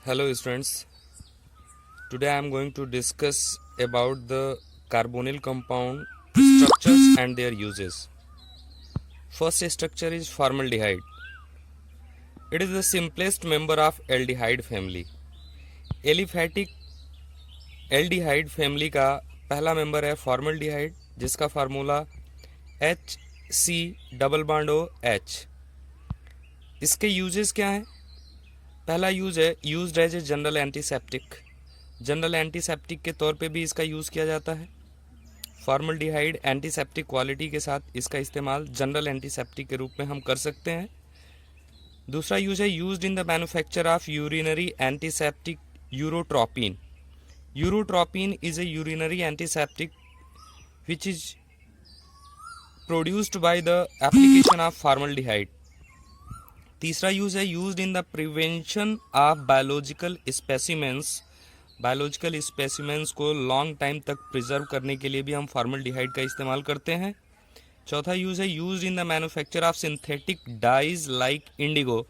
Hello students, today I am going to discuss about the carbonyl compound structures and their uses. First structure is formaldehyde. It is the simplest member of aldehyde family. Aliphatic aldehyde family का पहला member है formaldehyde, जिसका formula HC double bond OH। इसके uses क्या हैं? पहला use है used as a general antiseptic. General antiseptic के तौर पे भी इसका यूज़ किया जाता है। फॉर्मल्डिहाइड एंटीसेप्टिक क्वालिटी के साथ इसका इस्तेमाल जनरल एंटीसेप्टिक के रूप में हम कर सकते हैं। दूसरा यूज है used in the manufacture of urinary antiseptic urotropin. Urotropin is a urinary antiseptic which is produced by the application of formaldehyde. तीसरा यूज है used in the prevention of biological specimens को लॉन्ग टाइम तक preserve करने के लिए भी हम formaldehyde का इस्तेमाल करते हैं। चौथा यूज है used in the manufacture of synthetic dyes like Indigo.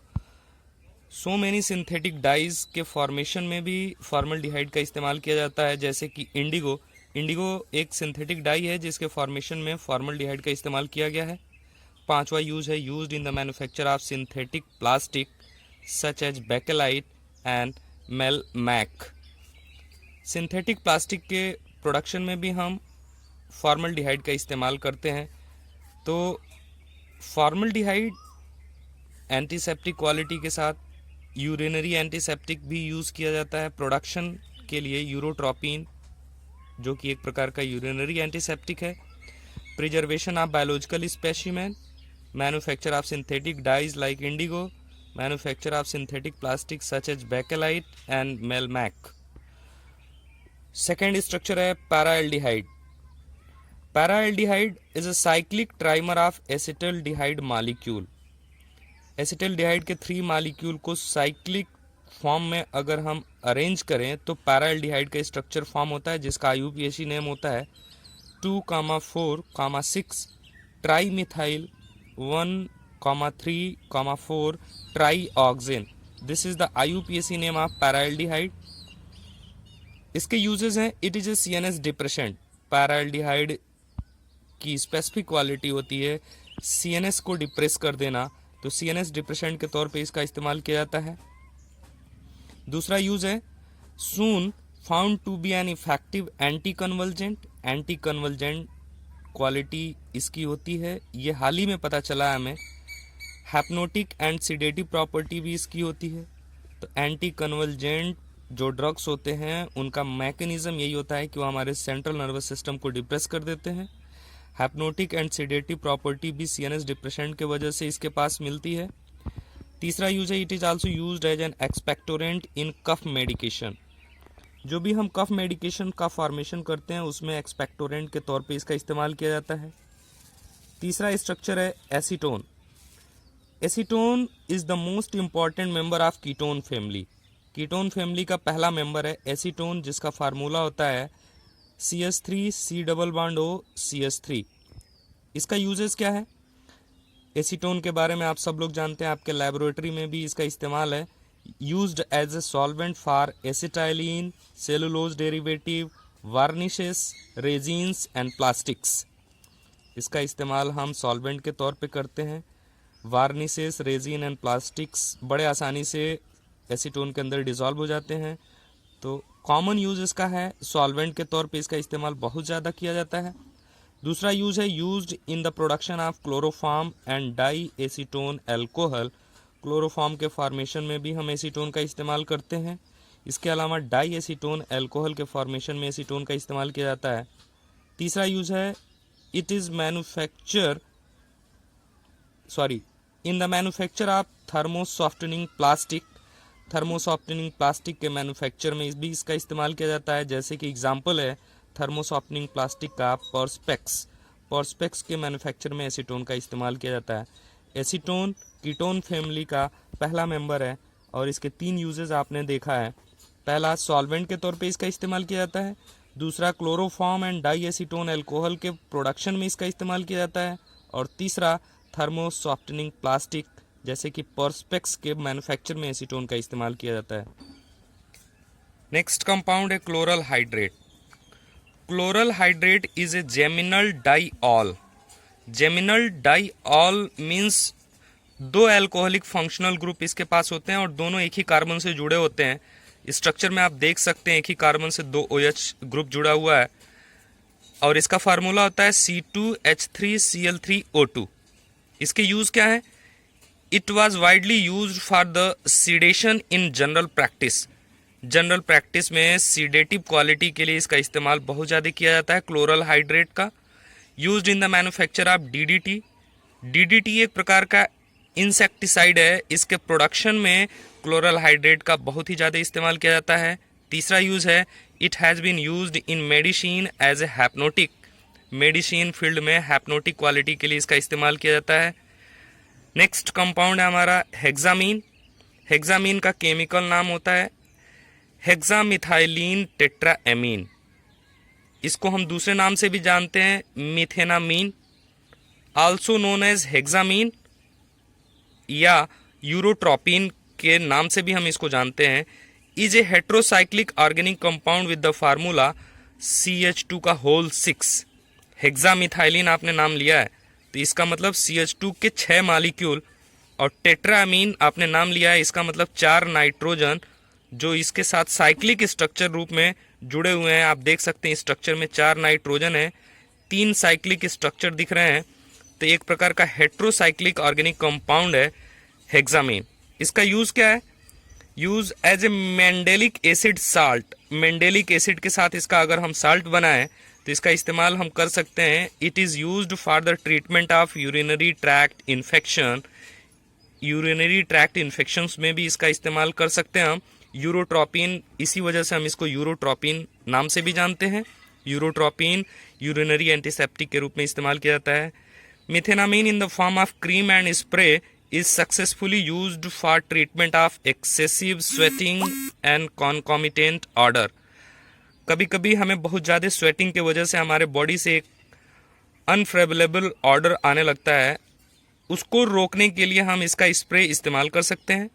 So many synthetic dies के फॉर्मेशन में भी फॉर्मल्डिहाइड का इस्तेमाल किया जाता है, जैसे कि इंडिगो एक सिंथेटिक डाई है जिसके फॉर्मेशन में फॉर्मल्डिहाइड का इस्तेमाल किया गया है। पांचवा यूज है used in the manufacture of synthetic plastic such as bakelite and melmac. Synthetic plastic के प्रोडक्शन में भी हम फॉर्मल्डिहाइड का इस्तेमाल करते हैं। तो फॉर्मल्डिहाइड एंटीसेप्टिक क्वालिटी के साथ यूरिनरी एंटीसेप्टिक भी यूज़ किया जाता है प्रोडक्शन के लिए। यूरोट्रोपिन जो कि एक प्रकार का यूरिनरी एंटीसेप्टिक है। Preservation of biological specimen, manufacture of synthetic dyes like indigo, manufacture of synthetic plastic such as bakelite and melmac. Second structure है paraldehyde. Paraldehyde is a cyclic trimer of acetaldehyde molecule. Acetaldehyde के 3 molecule को cyclic form में अगर हम arrange करें तो पैराएल्डिहाइड का structure form होता है, जिसका IUPAC नेम होता है 2,4,6 trimethyl 1,3,4 trioxane. This is the IUPAC name of paraldehyde. इसके यूजेस हैं, it is a CNS depressant. Paraldehyde की स्पेसिफिक क्वालिटी होती है CNS को डिप्रेस कर देना, तो CNS डिप्रेशेंट के तौर पे इसका इस्तेमाल किया जाता है। दूसरा यूज है soon found to be an effective anticonvulsant. Anticonvulsant quality इसकी होती है, ये हाल ही में पता चला हमें। हैप्नोटिक एंड सिडेटिव प्रॉपर्टी भी इसकी होती है। तो एंटी कन्वल्जेंट जो ड्रग्स होते हैं उनका मैकेनिज्म यही होता है कि वो हमारे सेंट्रल नर्वस सिस्टम को डिप्रेस कर देते हैं। हैप्नोटिक एंड सिडेटिव प्रॉपर्टी भी CNS डिप्रेशन के वजह से इसके पास मिलती है। तीसरा यूज है it is also used as an expectorant in cough medication. जो भी हम कफ मेडिकेशन का फॉर्मेशन करते हैं उसमें एक्सपेक्टोरेंट के तौर पे इसका इस्तेमाल किया जाता है। तीसरा स्ट्रक्चर है acetone. Acetone is the most important member of ketone family. Ketone family का पहला मेंबर है एसीटोन, जिसका फार्मूला होता है CH3C double bond O CH3। इसका यूजेस क्या है? एसीटोन के बारे में आप सब लोग जानते हैं, आपके लेबोरेटरी में भी इसका इस्तेमाल है। Used as a solvent for acetylene, cellulose derivative, varnishes, resins and plastics. इसका इस्तेमाल हम सॉल्वेंट के तौर पे करते हैं। वार्निशेस, रेजिन एंड प्लास्टिक्स बड़े आसानी से एसीटोन के अंदर डिसॉल्व हो जाते हैं। तो कॉमन यूज इसका है, सॉल्वेंट के तौर पे इसका इस्तेमाल बहुत ज़्यादा किया जाता है। दूसरा यूज है used in the production of chloroform and diacetone alcohol. Chloroform के फॉर्मेशन में भी हम एसीटोन का इस्तेमाल करते हैं। इसके अलावा डाई एसीटोन एल्कोहल के फॉर्मेशन में एसीटोन का इस्तेमाल किया जाता है। तीसरा यूज है it is in the manufacture of thermosoftening plastic. Thermosoftening plastic के मैन्युफैक्चर में भी इसका इस्तेमाल किया जाता है, जैसे कि एग्जांपल है थर्मोसॉफ्टनिंग प्लास्टिक का पर्सपेक्स के मैन्युफैक्चर में एसीटोन का इस्तेमाल किया जाता है। एसीटोन कीटोन फैमिली का पहला मेंबर है और इसके 3 यूजेस आपने देखा है। पहला, सॉल्वेंट के तौर पे इसका इस्तेमाल किया जाता है। दूसरा, chloroform and diacetone alcohol के प्रोडक्शन में इसका इस्तेमाल किया जाता है। और तीसरा, थर्मोसॉफ्टनिंग प्लास्टिक जैसे कि पर्सपेक्स के मैन्युफैक्चर में एसीटोन का इस्तेमाल किया जाता है। नेक्स्ट कंपाउंड है chloral hydrate. Chloral hydrate is a geminal diol. Geminal diol means दो अल्कोहलिक फंक्शनल ग्रुप इसके पास होते हैं और दोनों एक ही कार्बन से जुड़े होते हैं। स्ट्रक्चर में आप देख सकते हैं एक ही कार्बन से दो OH ग्रुप जुड़ा हुआ है और इसका फार्मूला होता है C2H3Cl3O2। इसके यूज क्या है? It was widely use for the sedation in general practice. General practice में सीडेटिव क्वालिटी के लिए इसका इस्तेमाल बहुत ज़्यादा किया जाता है क्लोरल हाइड्रेट का। Used in the manufacture of DDT। DDT एक प्रकार का इंसेक्टिसाइड है, इसके प्रोडक्शन में क्लोरल हाइड्रेट का बहुत ही ज़्यादा इस्तेमाल किया जाता है। तीसरा यूज़ है it has been used in medicine as a hypnotic. Medicine field में हैप्नोटिक क्वालिटी के लिए इसका इस्तेमाल किया जाता है। नेक्स्ट कंपाउंड है हमारा हेक्सामीन। हेक्सामीन का केमिकल नाम होता है हेक्सामिथाइलिन टेट्राएमीन। इसको हम दूसरे नाम से भी जानते हैं मिथेनामीन, आल्सो नोन एज हेक्सामीन या यूरोट्रोपिन के नाम से भी हम इसको जानते हैं। Is a heterocyclic organic compound with the formula CH2 का होल 6। हेक्सामिथाइलिन आपने नाम लिया है तो इसका मतलब CH2 के 6 मालिक्यूल और टेट्रामीन आपने नाम लिया है, इसका मतलब 4 नाइट्रोजन जो इसके साथ साइक्लिक स्ट्रक्चर रूप में जुड़े हुए हैं। आप देख सकते हैं स्ट्रक्चर में 4 नाइट्रोजन है, 3 साइक्लिक स्ट्रक्चर दिख रहे हैं, तो एक प्रकार का हेट्रोसाइक्लिक ऑर्गेनिक कंपाउंड है हेक्सामीन। इसका यूज क्या है? Use as a mandelic acid salt. Mandelic acid के साथ इसका अगर हम साल्ट बनाएं तो इसका इस्तेमाल हम कर सकते हैं। It is used for the treatment of urinary tract infection. Urinary tract infections में भी इसका इस्तेमाल कर सकते हैं हम। यूरोट्रोपिन, इसी वजह से हम इसको यूरोट्रोपिन नाम से भी जानते हैं। यूरोट्रोपिन यूरिनरी एंटीसेप्टिक के रूप में इस्तेमाल किया जाता है। Methenamine in the form of cream and spray is successfully used for treatment of excessive sweating and concomitant odor। कभी कभी हमें बहुत ज़्यादा स्वेटिंग की वजह से हमारे बॉडी से एक अनफेवरेबल ऑर्डर आने लगता है, उसको रोकने के लिए हम इसका स्प्रे इस्तेमाल कर सकते हैं।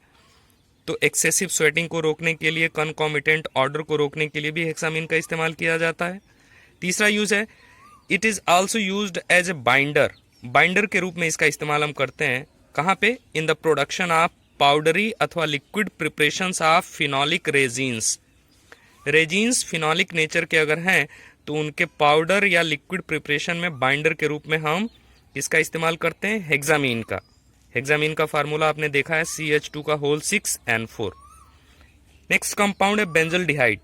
तो एक्सेसिव स्वेटिंग को रोकने के लिए, कॉन्कॉमिटेंट ऑर्डर को रोकने के लिए भी हेक्सामीन का इस्तेमाल किया जाता है। तीसरा यूज़ है it is also used as a binder. Binder के रूप में इसका इस्तेमाल हम करते हैं। कहाँ पे? In the production of powdery अथवा liquid preparations of phenolic resins. Resins phenolic nature के अगर हैं तो उनके पाउडर या लिक्विड प्रिपरेशन में बाइंडर के रूप में हम इसका इस्तेमाल करते हैं हेक्सामीन का। हेक्सामीन का फार्मूला आपने देखा है CH2 का होल 6N4। नेक्स्ट कंपाउंड है बेंजल्डिहाइड।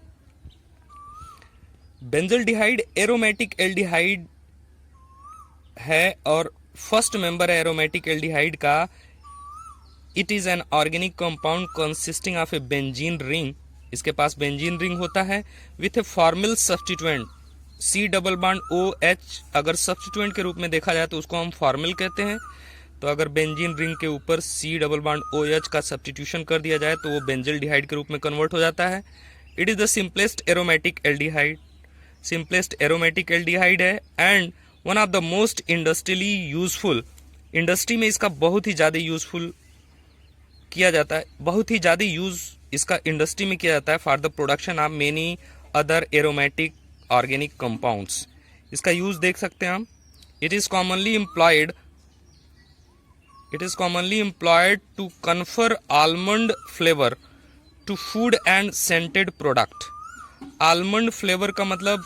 बेंजल्डिहाइड एरोमेटिक एल्डिहाइड है और फर्स्ट मेंबर है एरोमेटिक एल्डिहाइड का। It is an organic compound consisting of A benzene ring. इसके पास बेंजीन रिंग होता है with a formal substituent C+OH। अगर सब्स्टिट्यूएंट के रूप में देखा जाए तो उसको हम फॉर्मल कहते हैं। तो अगर बेंजीन रिंग के ऊपर C+OH का सब्स्टिट्यूशन कर दिया जाए तो वो बेंजल्डिहाइड के रूप में कन्वर्ट हो जाता है। It is the simplest aromatic aldehyde. Simplest aromatic aldehyde है and one of the most industrially useful. Industry में इसका बहुत ही ज़्यादा यूजफुल किया जाता है, बहुत ही ज़्यादा यूज इसका इंडस्ट्री में किया जाता है for the production of many other aromatic organic compounds. इसका यूज देख सकते हैं हम। It is commonly employed to confer almond flavour to food and scented product. Almond flavour का मतलब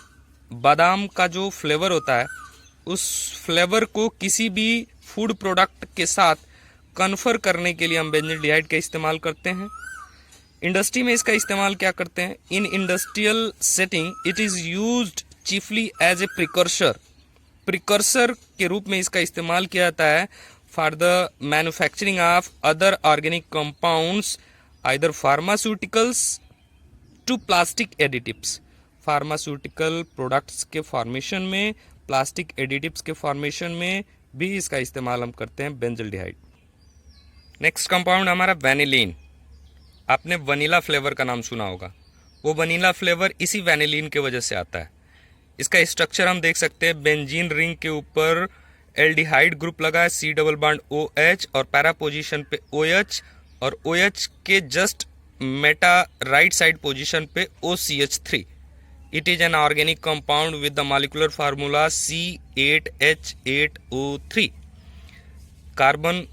बादाम का जो फ्लेवर होता है उस फ्लेवर को किसी भी फूड प्रोडक्ट के साथ कन्फर करने के लिए हम बेंजल्डिहाइड का इस्तेमाल करते हैं। इंडस्ट्री में इसका इस्तेमाल क्या करते हैं? In industrial setting it is used chiefly as a precursor. Precursor के रूप में इसका इस्तेमाल किया जाता है for the manufacturing of other organic compounds either pharmaceuticals to plastic additives. Pharmaceutical products के फॉर्मेशन में, प्लास्टिक एडिटिव्स के फॉर्मेशन में भी इसका इस्तेमाल हम करते हैं बेंजल्डिहाइड। नेक्स्ट कंपाउंड हमारा वैनिलीन। आपने वनीला फ्लेवर का नाम सुना होगा, वो वनीला फ्लेवर इसी वैनिलीन के वजह से आता है। इसका स्ट्रक्चर हम देख सकते हैं, बेंजीन रिंग के ऊपर एल्डिहाइड ग्रुप लगा है C+OH और पैरा पोजीशन पे OH और OH के just Meta right side position पे OCH3. It is an organic compound with the molecular formula C8H8O3. Carbon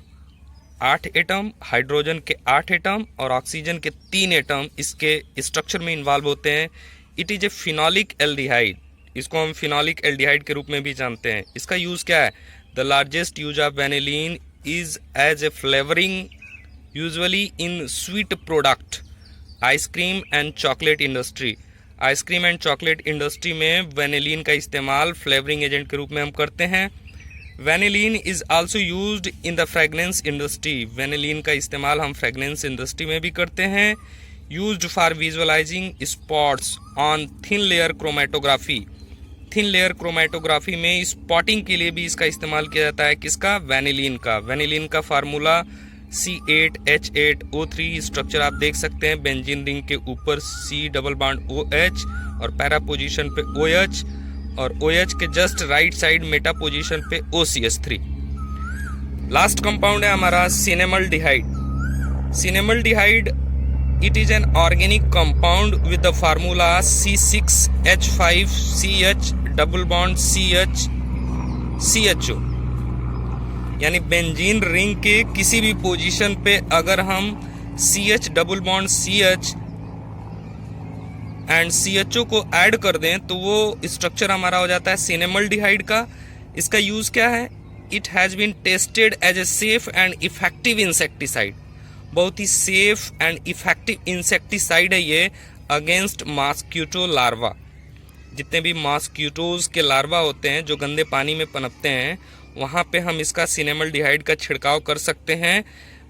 8 atom, hydrogen के 8 एटम और ऑक्सीजन के 3 एटम इसके स्ट्रक्चर में इन्वॉल्व होते हैं. It is A phenolic aldehyde. इसको हम फिनॉलिक एल्डिहाइड के रूप में भी जानते हैं. इसका यूज क्या है? The largest use of vanillin is as a flavouring usually in sweet product, ice cream and chocolate industry. Ice cream and chocolate industry में वेनिलीन का इस्तेमाल फ्लेवरिंग एजेंट के रूप में हम करते हैं. Vanillin is also used in the fragrance industry. Vanillin का इस्तेमाल हम फ्रेगनेंस इंडस्ट्री में भी करते हैं. Used for visualising spots on thin layer chromatography. Thin layer chromatography में स्पॉटिंग के लिए भी इसका इस्तेमाल किया जाता है. किसका? वेनिलीन का. वेनिलीन का फार्मूला C8H8O3. स्ट्रक्चर आप देख सकते हैं. बेंजीन रिंग के ऊपर C डबल बॉन्ड OH और पैरा पोजीशन पे OH और OH के just right side meta position पे OCH3. लास्ट कंपाउंड है हमारा cinnamaldehyde. Cinnamaldehyde it is an organic compound with the formula C6H5CH double bond CHO. यानी बेंजीन रिंग के किसी भी पोजीशन पे अगर हम CH double bond CH and CHO को ऐड कर दें तो वो स्ट्रक्चर हमारा हो जाता है सिनेमल्डिहाइड का. इसका यूज क्या है? It has been tested as a safe and effective insecticide. बहुत ही सेफ एंड इफेक्टिव इंसेक्टिसाइड है ये अगेंस्ट मॉस्किटो लार्वा. जितने भी मॉस्किटोज के लार्वा होते हैं जो गंदे पानी में पनपते हैं, वहाँ पे हम इसका सिनेमल्डिहाइड का छिड़काव कर सकते हैं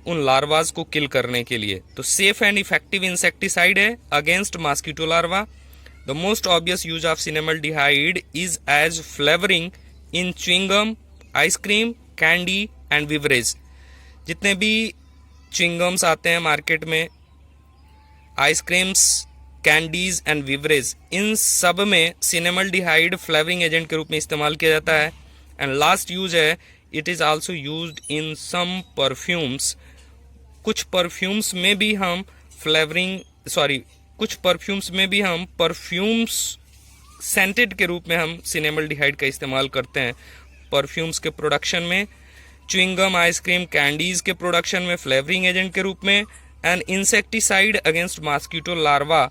उन लार्वाज को किल करने के लिए. तो सेफ एंड इफेक्टिव इंसेक्टिसाइड है against mosquito larva. The most obvious use of cinnamaldehyde is as flavouring in chewing gum, ice cream, candy and beverage. जितने भी च्युइंगम्स आते हैं मार्केट में, आइसक्रीम्स, कैंडीज एंड बिवरेज, इन सब में सिनेमल्डिहाइड फ्लेवरिंग एजेंट के रूप में इस्तेमाल किया जाता है. एंड लास्ट यूज है, it is also used in some perfumes. कुछ परफ्यूम्स में भी हम परफ्यूम्स सेंटेड के रूप में हम सिनेमल्डिहाइड का इस्तेमाल करते हैं. परफ्यूम्स के प्रोडक्शन में, च्युइंगम, आइसक्रीम, कैंडीज के प्रोडक्शन में फ्लेवरिंग एजेंट के रूप में, and insecticide against mosquito larva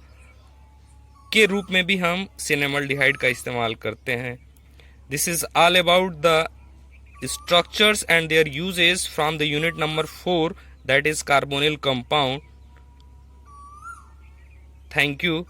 के रूप में भी हम सिनेमल्डिहाइड का इस्तेमाल करते हैं. This is all about the structures and their uses from the unit number 4, that is carbonyl compound. Thank you.